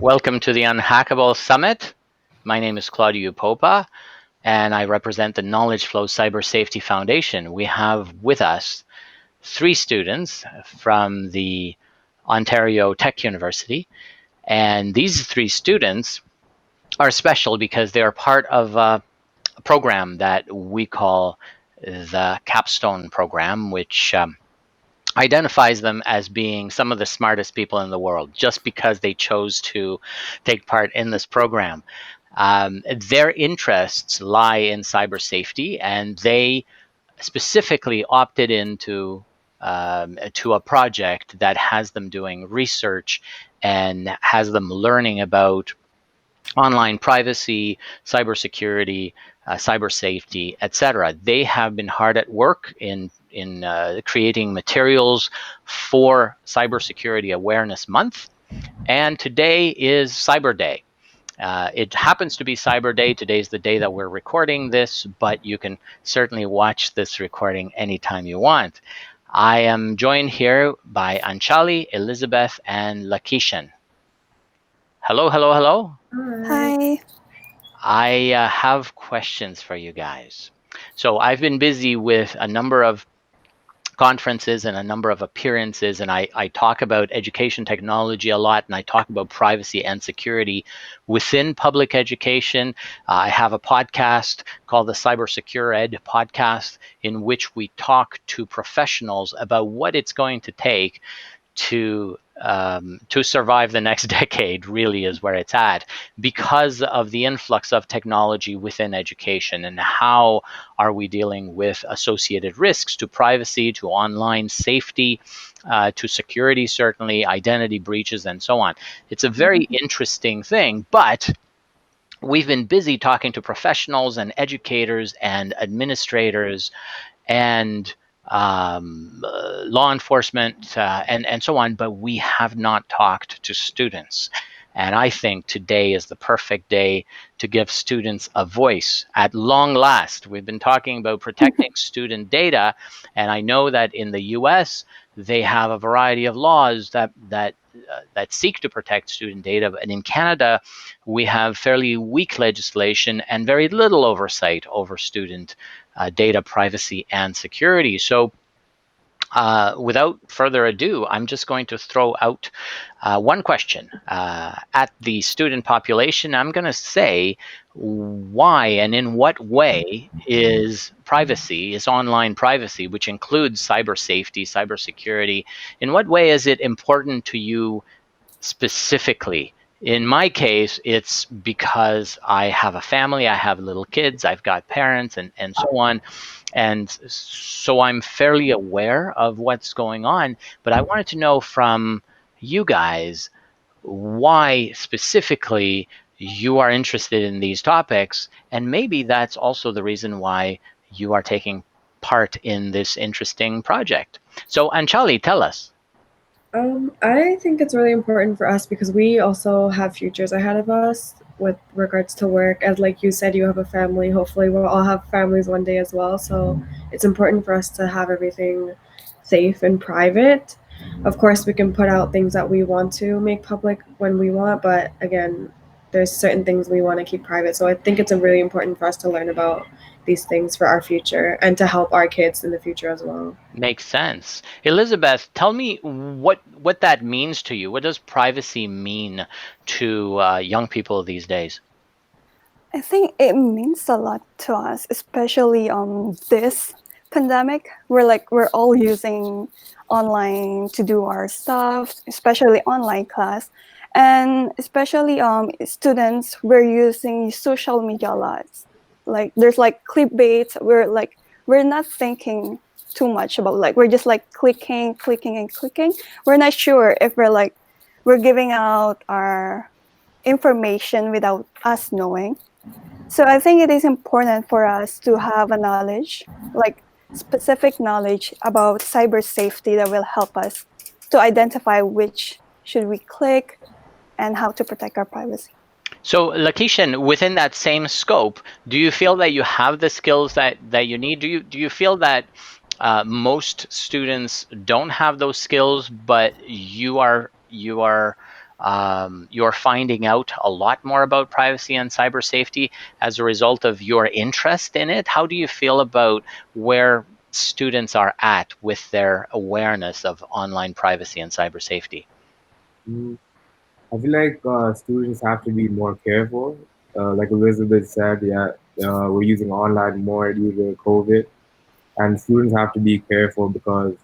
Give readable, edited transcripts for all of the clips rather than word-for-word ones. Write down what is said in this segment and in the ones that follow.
Welcome to the UnHackable Summit. My name is Claudiu Popa, and I represent the KnowledgeFlow Cybesafety Foundation. We have with us three students from the Ontario Tech University, and these three students are special because they are part of a program that we call the Capstone Program, which identifies them as being some of the smartest people in the world just because they chose to take part in this program. Their interests lie in cyber safety, and they specifically opted into to a project that has them doing research and has them learning about online privacy, cybersecurity, cyber safety, etc. They have been hard at work in creating materials for Cybersecurity Awareness Month, and today is Cyberday. It happens to be Cyberday. Today's the day that we're recording this, but you can certainly watch this recording anytime you want. I am joined here by Anchali, Elizabeth, and Lakeeshan. Hello, hello, hello. Hi. Hi. I have questions for you guys. So I've been busy with a number of conferences and a number of appearances, and I talk about education technology a lot, and I talk about privacy and security within public education. I have a podcast called the Cyber Secure Ed podcast, in which we talk to professionals about what it's going to take to survive the next decade. Really is where it's at, because of the influx of technology within education, and how are we dealing with associated risks to privacy, to online safety, to security, certainly identity breaches, and so on. It's a very interesting thing, but we've been busy talking to professionals and educators and administrators and law enforcement and so on, but we have not talked to students. And I think today is the perfect day to give students a voice at long last. We've been talking about protecting student data, and I know that in the US, they have a variety of laws that seek to protect student data. And in Canada, we have fairly weak legislation and very little oversight over student data privacy and security. So without further ado, I'm just going to throw out one question at the student population. I'm going to say, why and in what way is online privacy, which includes cyber safety, cyber security, in what way is it important to you specifically? In my case, it's because I have a family, I have little kids, I've got parents, and so on. And so I'm fairly aware of what's going on. But I wanted to know from you guys why specifically you are interested in these topics. And maybe that's also the reason why you are taking part in this interesting project. So, Anchali, tell us. I think it's really important for us because we also have futures ahead of us with regards to work. As like you said, you have a family. Hopefully, we'll all have families one day as well. So it's important for us to have everything safe and private. Of course, we can put out things that we want to make public when we want, but again, there's certain things we want to keep private. So I think it's really important for us to learn about these things for our future and to help our kids in the future as well. Makes sense. Elizabeth, tell me what that means to you. What does privacy mean to young people these days? I think it means a lot to us, especially this pandemic. We're all using online to do our stuff, especially online class. And especially students, we're using social media a lot. Like there's like clickbait. We're not thinking too much about, like, we're just like clicking, clicking and clicking. We're not sure if we're giving out our information without us knowing. So I think it is important for us to have a knowledge, like specific knowledge about cyber safety that will help us to identify which should we click and how to protect our privacy. So, Lakeeshan, within that same scope, do you feel that you have the skills that you need? Do you feel that most students don't have those skills, but you are you're finding out a lot more about privacy and cyber safety as a result of your interest in it. How do you feel about where students are at with their awareness of online privacy and cyber safety? Mm, I feel like students have to be more careful. Like Elizabeth said, yeah, we're using online more due to COVID, and students have to be careful because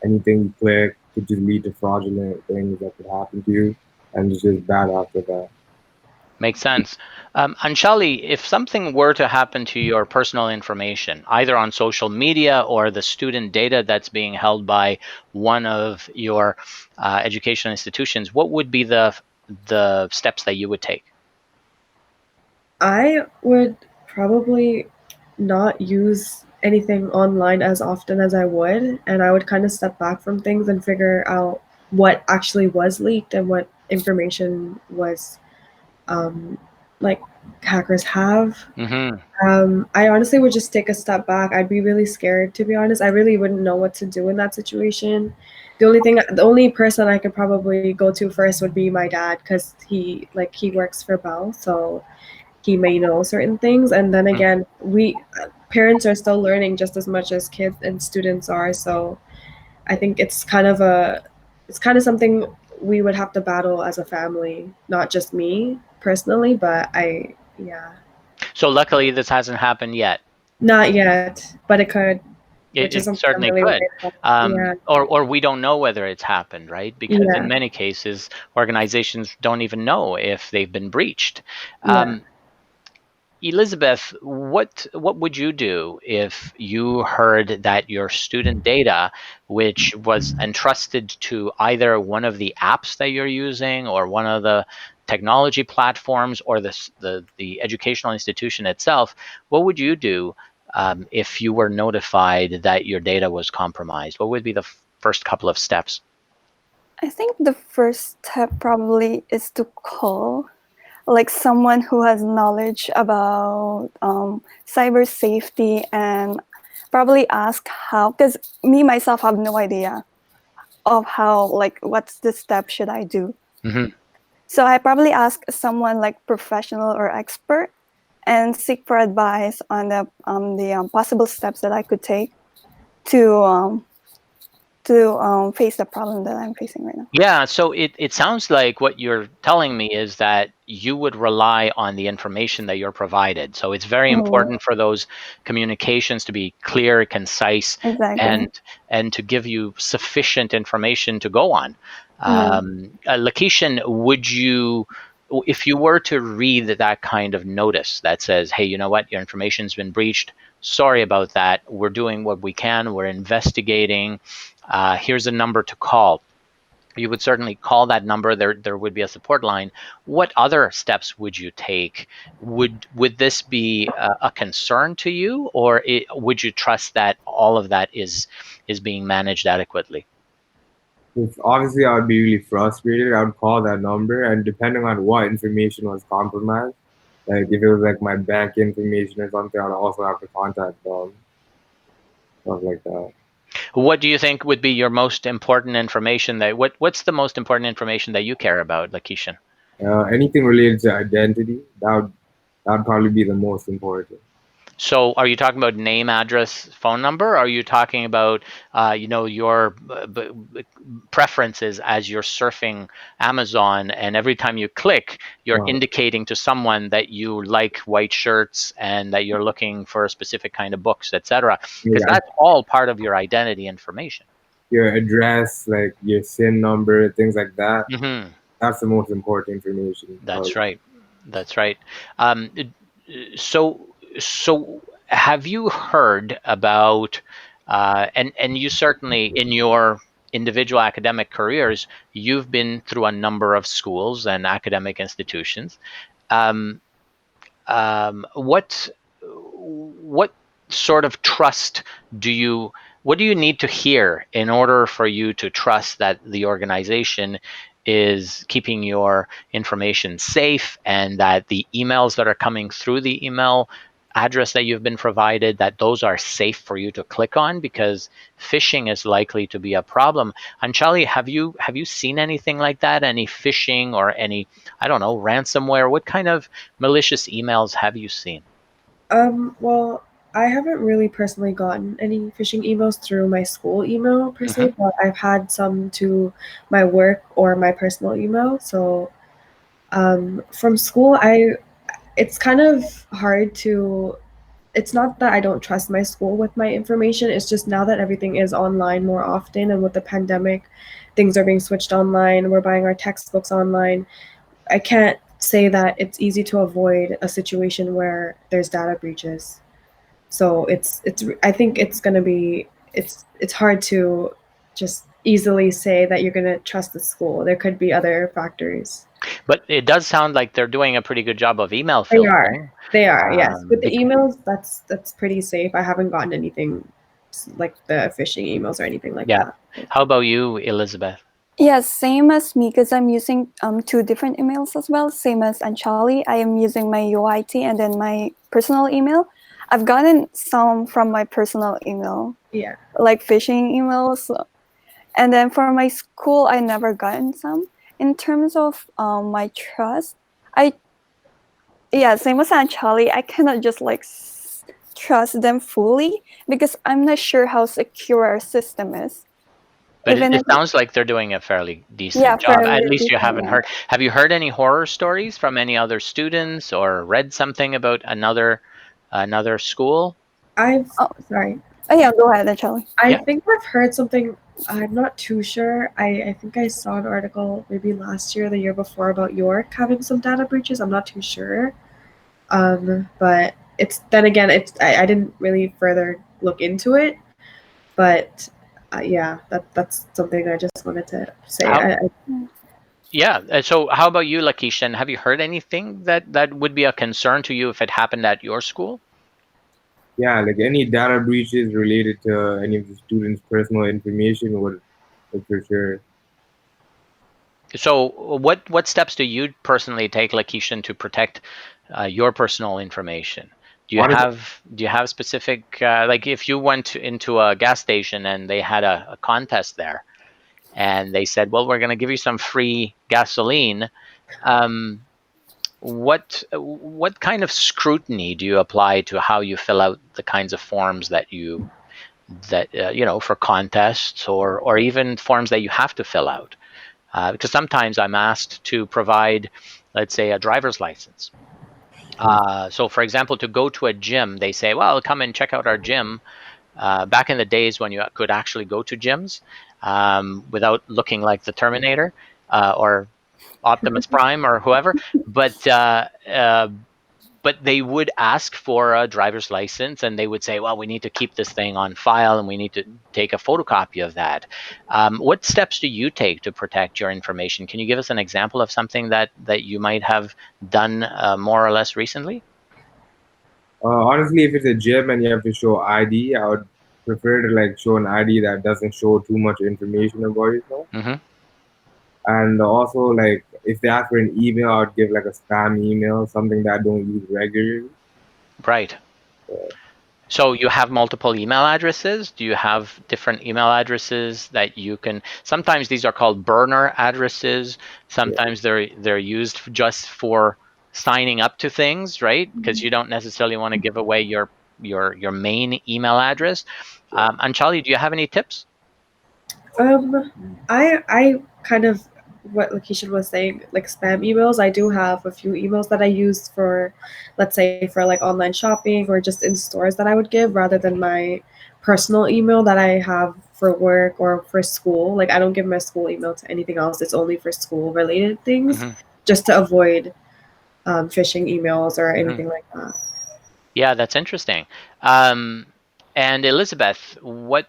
anything you click could just lead to fraudulent things that could happen to you, and it's just bad after that. Makes sense. Anchali, if something were to happen to your personal information, either on social media or the student data that's being held by one of your educational institutions, what would be the steps that you would take? I would probably not use anything online as often as I would, and I would kind of step back from things and figure out what actually was leaked and what information was um, like hackers have. Mm-hmm. I honestly would just take a step back. I'd be really scared, to be honest. I really wouldn't know what to do in that situation. The only person I could probably go to first would be my dad, because he works for Bell, so he may know certain things. And then again, we parents are still learning just as much as kids and students are. So I think it's kind of something we would have to battle as a family, not just me personally, but yeah. So luckily, this hasn't happened yet. Not yet, but it could, which is It something I'm certainly really could. worried about. Yeah, Or we don't know whether it's happened, right? Because in yeah, many cases, organizations don't even know if they've been breached. yeah. Um, Elizabeth, what would you do if you heard that your student data, which was entrusted to either one of the apps that you're using or one of the technology platforms or the educational institution itself, what would you do if you were notified that your data was compromised? What would be the first couple of steps? I think the first step probably is to call like someone who has knowledge about cyber safety and probably ask how, because me myself have no idea of how, like what's the step should I do. Mm-hmm. So I probably ask someone like professional or expert and seek for advice on the possible steps that I could take to face the problem that I'm facing right now. Yeah, so it sounds like what you're telling me is that you would rely on the information that you're provided. So it's very Mhm. important for those communications to be clear, concise, Exactly. and to give you sufficient information to go on. Mhm. Lakeeshan, if you were to read that kind of notice that says, "Hey, you know what? Your information's been breached. Sorry about that. We're doing what we can. We're investigating. Here's a number to call." You would certainly call that number. There would be a support line. What other steps would you take? Would this be a concern to you, or would you trust that all of that is being managed adequately? If obviously I would be really frustrated, I would call that number, and depending on what information was compromised, like if it was like my bank information or something, I'd also have to contact them, stuff like that. What do you think would be your most important information what's the most important information that you care about, Lakeishan? Anything related to identity, that would probably be the most important. So, are you talking about name, address, phone number? Or are you talking about, your preferences as you're surfing Amazon, and every time you click, you're Uh, indicating to someone that you like white shirts and that you're looking for a specific kind of books, etc. Because your, that's all part of your identity information. your address, like your SIN number, things like that. Hmm. That's the most important information. That's right. That's right. Um, so have you heard about and you certainly in your individual academic careers you've been through a number of schools and academic institutions. um, what sort of trust do you what do you need to hear in order for you to trust that the organization is keeping your information safe and that the emails that are coming through the email address that you've been provided, that those are safe for you to click on, because phishing is likely to be a problem. Anchali, have you seen anything like that? Any phishing or any, I don't know, ransomware? What kind of malicious emails have you seen? Well, I haven't really personally gotten any phishing emails through my school email per se, but I've had some to my work or my personal email. So from school, it's kind of hard to. It's not that I don't trust my school with my information. It's just now that everything is online more often, and with the pandemic, things are being switched online. We're buying our textbooks online. I can't say that it's easy to avoid a situation where there's data breaches. So it's I think it's going to be it's hard to just easily say that you're going to trust the school. There could be other factors. But it does sound like they're doing a pretty good job of email They are. filtering. They are. Yes. With the bec- emails, that's pretty safe. I haven't gotten anything like the phishing emails or anything like yeah. that. How about you, Elizabeth? Yes, same as me because I'm using two different emails as well. Same as Anchali, I am using my UOIT and then my personal email. I've gotten some from my personal email, Yeah. like phishing emails, and then for my school, I never gotten some. In terms of my trust, I yeah, same as Anchali, I cannot just like trust them fully because I'm not sure how secure our system is. But Even it if sounds like they're doing a fairly yeah, decent job. fairly At least you decent. haven't heard. Have you heard any horror stories from any other students, or read something about another school? I've Oh, sorry. oh yeah, go ahead, Anchali. I Yeah. think I've heard something. I'm not too sure. I think I saw an article maybe last year, the year before, about York having some data breaches. I'm not too sure. But it's then again, I didn't really further look into it. But yeah, that's something I just wanted to say. How? I Yeah. So how about you, Lakeeshan? Have you heard anything that would be a concern to you if it happened at your school? Yeah, like any data breaches related to any of the students' personal information would for sure. So what steps do you personally take, Lakeeshan, to protect your personal information? Honestly, Do you have specific, like if you went into a gas station and they had a contest there, and they said, well, we're going to give you some free gasoline, um, what kind of scrutiny do you apply to how you fill out the kinds of forms that for contests, or even forms that you have to fill out? Because sometimes I'm asked to provide, let's say, a driver's license. So, for example, to go to a gym, they say, well, come and check out our gym. Back in the days when you could actually go to gyms without looking like the Terminator or Optimus Prime or whoever, but they would ask for a driver's license, and they would say, well, we need to keep this thing on file and we need to take a photocopy of that. What steps do you take to protect your information? Can you give us an example of something that you might have done more or less recently? honestly, if it's a gym and you have to show ID, I would prefer to like show an ID that doesn't show too much information about yourself. Hmm. And also, like if they ask for an email, I'd give like a spam email, something that I don't use regularly. Right. So you have multiple email addresses. Do you have different email addresses that you can? Sometimes these are called burner addresses. Yeah, Sometimes they're used just for signing up to things, right? Because you don't necessarily want to give away your main email address. yeah. Anchali, do you have any tips? I kind of what Lakeisha was saying, like spam emails. I do have a few emails that I use for, let's say, for like online shopping or just in stores that I would give rather than my personal email that I have for work or for school. Like I don't give my school email to anything else. It's only for school related things, Hmm. just to avoid phishing emails or Hmm. anything like that. Yeah, that's interesting. Um, and Elizabeth, what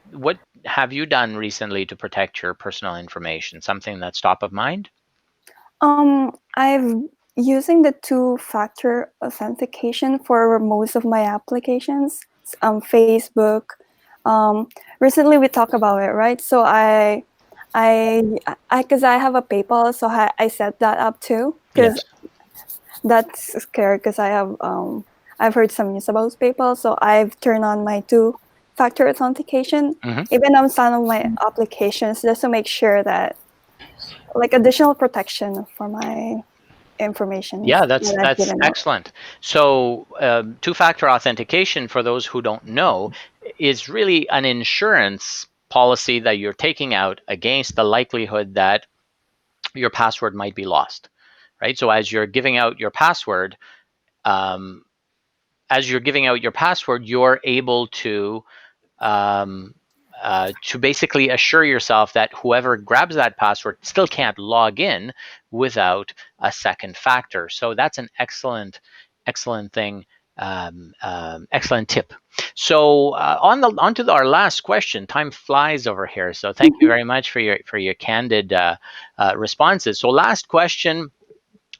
have you done recently to protect your personal information? Something that's top of mind? I've using the two-factor authentication for most of my applications. Facebook. Um, Recently we talked about it, right? So because I have a PayPal, so I set that up too. Because Yes. that's scary. Because I I've heard some news about PayPal, so I've turned on my two-factor authentication, even on some of my applications, just to make sure that like additional protection for my information Yeah, that I've that's given out. excellent. So, two-factor authentication, for those who don't know, is really an insurance policy that you're taking out against the likelihood that your password might be lost, right? So, as you're giving out your password, um, you're able to basically assure yourself that whoever grabs that password still can't log in without a second factor. So that's an excellent thing, excellent tip. So on to our last question. Time flies over here. So thank you very much for your candid responses. So last question.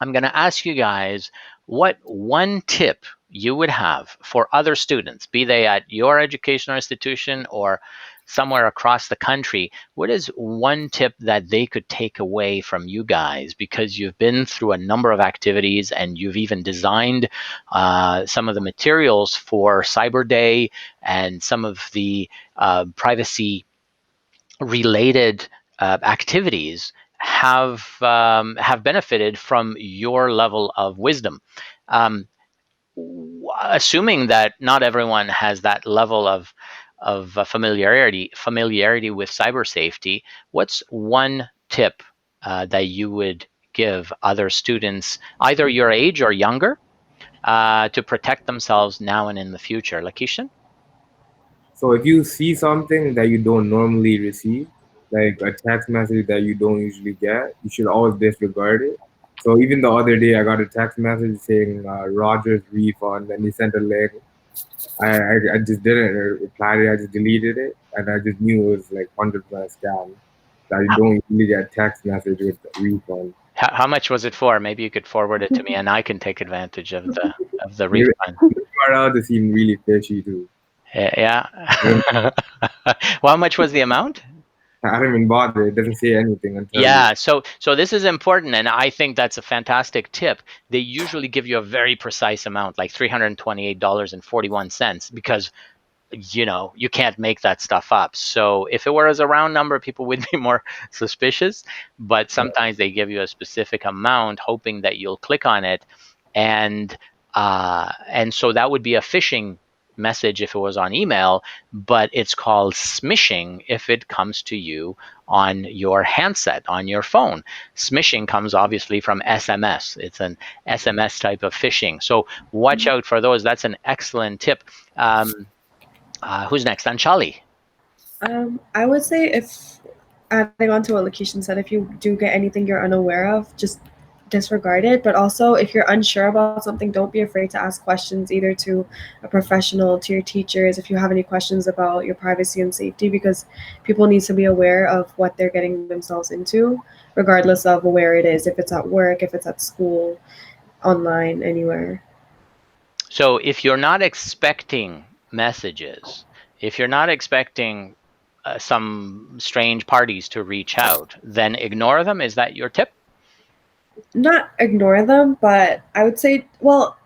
I'm going to ask you guys what one tip you would have for other students, be they at your educational institution or somewhere across the country. What is one tip that they could take away from you guys? Because you've been through a number of activities and you've even designed some of the materials for Cyberday and some of the privacy related activities have benefited from your level of wisdom. Um, Assuming that not everyone has that level of familiarity with cyber safety, what's one tip that you would give other students, either your age or younger, to protect themselves now and in the future? Lakeeshan? So if you see something that you don't normally receive, like a text message that you don't usually get, you should always disregard it. So even the other day, I got a text message saying Rogers refund, and he sent a link. I just didn't reply to it. I just deleted it, and I just knew it was like 100% scam. That you don't usually get text message with refund. How much was it for? Maybe you could forward it to me, and I can take advantage of the Maybe refund. the URL just seemed really fishy too. Yeah. I don't, Well, how much was the amount? I don't even bother. It doesn't say anything until you. Yeah, so this is important, and I think that's a fantastic tip. They usually give you a very precise amount, like $328.41, because you can't make that stuff up. So if it were as a round number, people would be more suspicious. But sometimes they give you a specific amount, hoping that you'll click on it, and so that would be a phishing message if it was on email, but it's called smishing if it comes to you on your handset, on your phone. Smishing comes obviously from SMS. It's an SMS type of phishing. So watch out for those. That's an excellent tip. Who's next? Anchali. I would say, if adding on to what Lakeeshan said, if you do get anything you're unaware of, just disregard it. But also, if you're unsure about something, don't be afraid to ask questions, either to a professional, to your teachers, if you have any questions about your privacy and safety, because people need to be aware of what they're getting themselves into, regardless of where it is, if it's at work, if it's at school, online, anywhere. So if you're not expecting messages, if you're not expecting some strange parties to reach out, then ignore them. Is that your tip? Not ignore them, but I would say, well,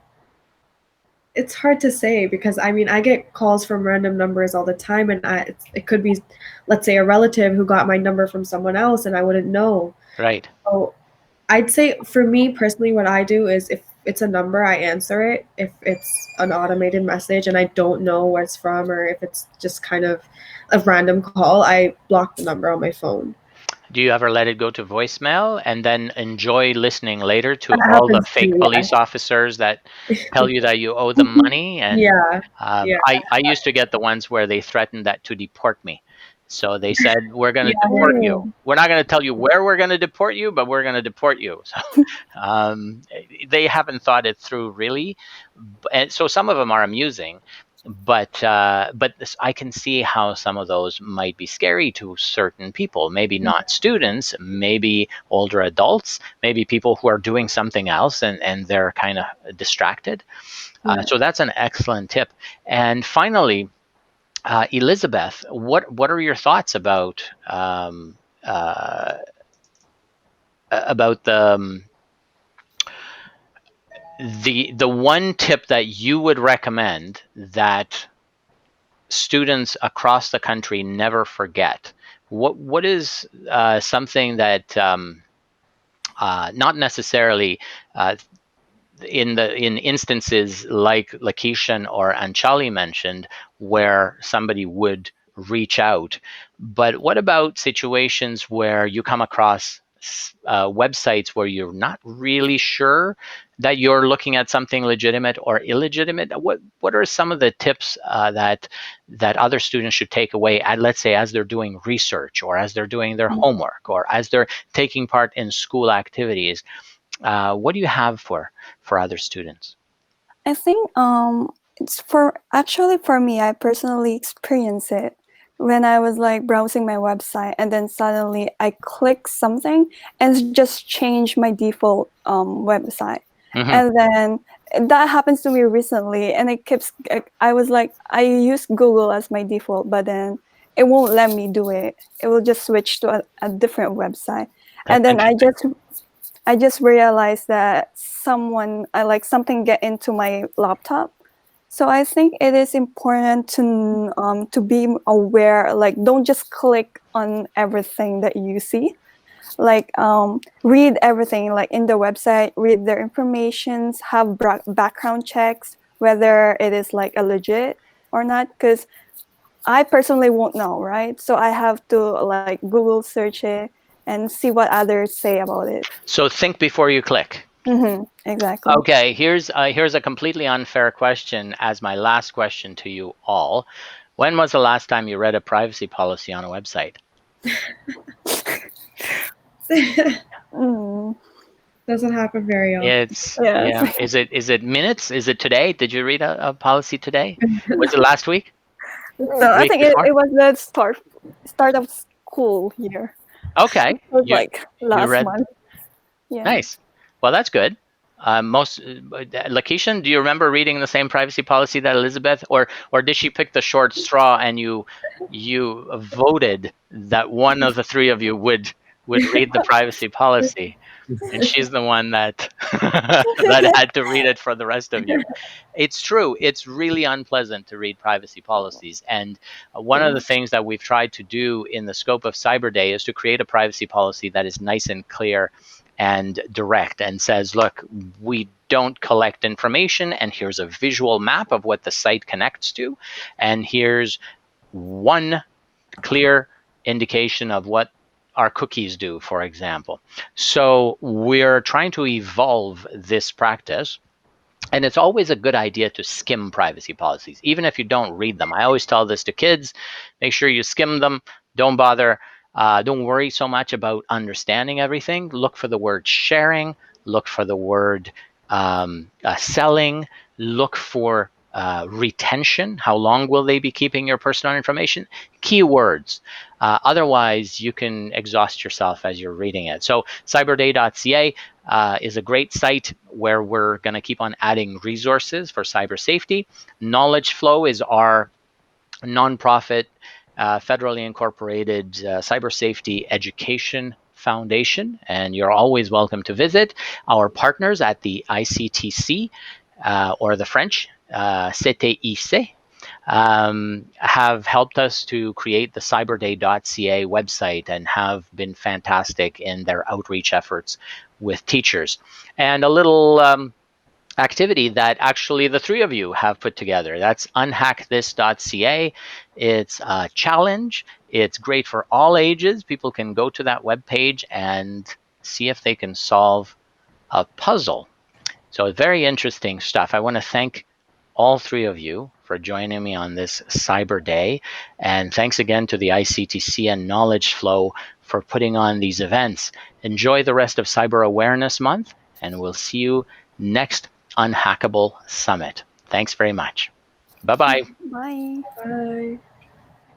it's hard to say, because I mean, I get calls from random numbers all the time, and it could be, let's say, a relative who got my number from someone else, and I wouldn't know. Right. So I'd say, for me personally, what I do is, if it's a number, I answer it. If it's an automated message and I don't know where it's from, or if it's just kind of a random call, I block the number on my phone. Do you ever let it go to voicemail and then enjoy listening later to That all the happens fake too, police officers that tell you that you owe them money? And yeah. Yeah. I used to get the ones where they threatened that to deport me. So they said, we're going to Yeah. deport you. We're not going to tell you where we're going to deport you, but we're going to deport you. So they haven't thought it through really. And so some of them are amusing, but I can see how some of those might be scary to certain people. Maybe not students, maybe older adults, maybe people who are doing something else and they're kind of distracted. So that's an excellent tip. And finally, Elizabeth, what are your thoughts about the the one tip that you would recommend that students across the country never forget, what is something that not necessarily in instances like Lakeeshan or Anchali mentioned, where somebody would reach out, but what about situations where you come across websites where you're not really sure that you're looking at something legitimate or illegitimate? What are some of the tips that other students should take away, let's say, as they're doing research, or as they're doing their homework, or as they're taking part in school activities? What do you have for other students? I think it's for me, I personally experienced it when I was like browsing my website, and then suddenly I click something and it just changed my default website. Mm-hmm. And then that happens to me recently, and it keeps I was like, I use Google as my default, but then it won't let me do it. It will just switch to a different website. That's And then interesting. I just realized that something get into my laptop. So I think it is important to be aware. Like, don't just click on everything that you see. Like, read everything. Like in the website, read their informations. Have background checks whether it is like a legit or not. Because I personally won't know, right? So I have to like Google search it and see what others say about it. So think before you click. Exactly. Okay, here's a completely unfair question as my last question to you all. When was the last time you read a privacy policy on a website? Doesn't happen very often. It's Yes. yeah. Is it minutes? Is it today? Did you read a policy today? Was it last week? No, I Week think before? it was the start of school year. Okay. It was You like you last read. month. Yeah. Nice. Well, that's good. Lakeeshan, do you remember reading the same privacy policy that Elizabeth, or did she pick the short straw and you voted that one of the three of you would read the privacy policy, and she's the one that that had to read it for the rest of you? It's true. It's really unpleasant to read privacy policies, and one of the things that we've tried to do in the scope of Cyberday is to create a privacy policy that is nice and clear and direct, and says, look, we don't collect information, and here's a visual map of what the site connects to, and here's one clear indication of what our cookies do, for example. So we're trying to evolve this practice. And it's always a good idea to skim privacy policies, even if you don't read them. I always tell this to kids: make sure you skim them. Don't bother. Don't worry so much about understanding everything. Look for the word sharing. Look for the word selling. Look for retention. How long will they be keeping your personal information? Keywords. Otherwise, you can exhaust yourself as you're reading it. So cyberday.ca is a great site where we're going to keep on adding resources for cyber safety. KnowledgeFlow is our nonprofit, federally incorporated cybersafety education foundation, and you're always welcome to visit. Our partners at the ICTC, or the French CTIC, have helped us to create the cyberday.ca website and have been fantastic in their outreach efforts with teachers. And a little activity that actually the three of you have put together. That's unhackthis.ca. It's a challenge. It's great for all ages. People can go to that webpage and see if they can solve a puzzle. So very interesting stuff. I want to thank all three of you for joining me on this Cyber Day. And thanks again to the ICTC and KnowledgeFlow for putting on these events. Enjoy the rest of Cyber Awareness Month, and we'll see you next UnHackable Summit. Thanks very much. Bye-bye. Bye. Bye.